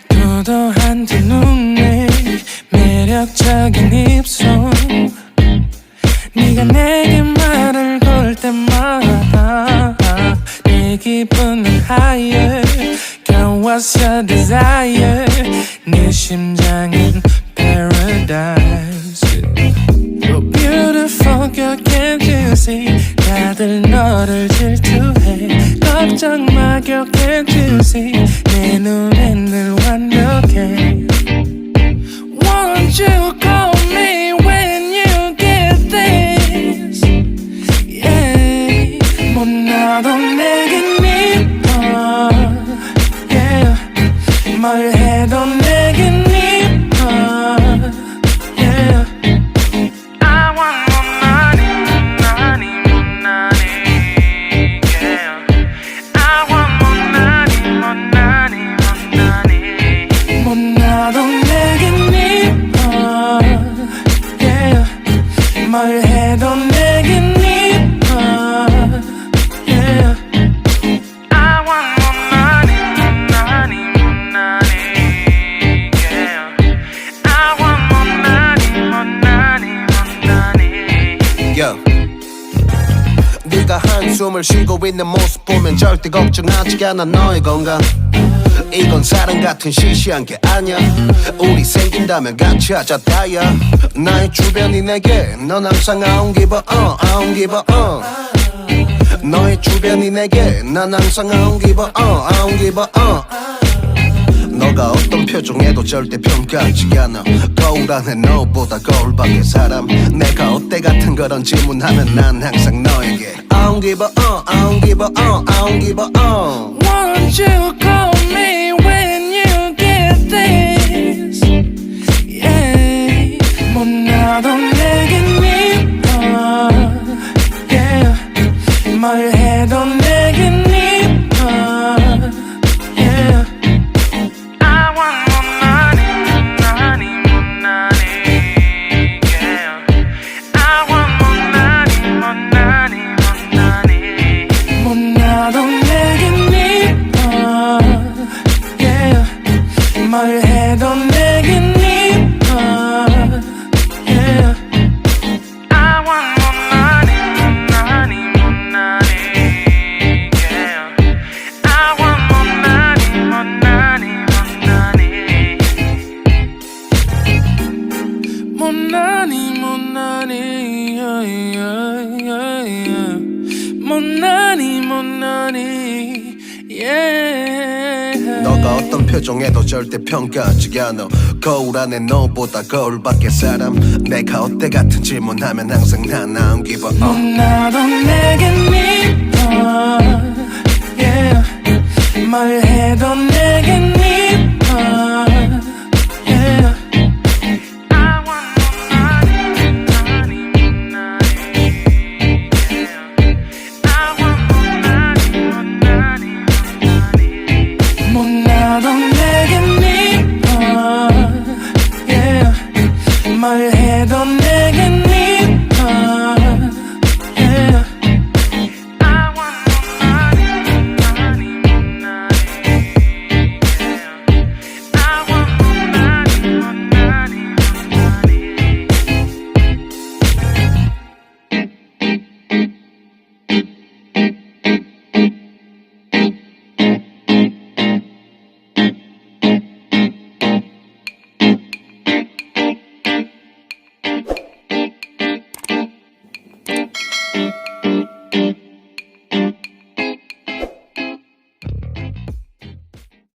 도도한 두 눈에 매력적인 입술 네가 내게 말을 걸 때마다 내 기분은 higher Girl what's your desire 네 심장은 paradise You're beautiful girl can't you see 다들 너를 질투해 걱정 마 girl can't you see 내 눈엔 늘 완벽해 Won't you call me when you get this Yeah 못나도 내겐 이뻐 Yeah 뭘 해도 내겐 이뻐 Yeah I want more money, money, more money Yeah I want more money, more money, more money 못나도 내겐 이뻐 Yeah 뭘 해도 내겐 이뻐 Yeah I want more money, more money, more money Yeah I want more money, more money, more money Yo. 네가 한숨을 쉬고 있는 모습 보면 절대 걱정하지 않아 너의 건강 이건 사랑 같은 시시한 게 아니야 우리 생긴다면 같이 하자 다야 나의 주변이 내게 넌 항상 I don't give a I don't give a 너의 주변이 내게 난 항상 I don't give a I don't give a 너가 어떤 표정에도 절대 평가하지 않아 거울 안에 너보다 거울 밖의 사람 내가 어때 같은 그런 질문하면 난 항상 너에게 I don't give a I don't give a I don't give a Won't you call me when you get this Yeah 못나도 내겐 이뻐 Yeah 뭘 해도 내겐 이뻐 Yeah I want more money, money, more money Yeah I want more money, more money, more money 못나도 내겐 이뻐 Yeah 뭘 해도 내겐 이뻐 Yeah I want more money, more money, more money Yeah I want more money, more money, more money more money, yeah, yeah, yeah, yeah. More money, yeah. 너가 어떤 표정에도 절대 평가하지 않아 거울 안에 너보다 거울 밖의 사람 내가 어때 같은 질문하면 항상 난 I don't give a 못나도 내겐 이뻐 Yeah 뭘 해도 내겐 이뻐 Yeah I want more money, money, money Yeah I want more money, more money, more money 못나도 내겐 이뻐 Yeah 뭘 해도 내겐 이뻐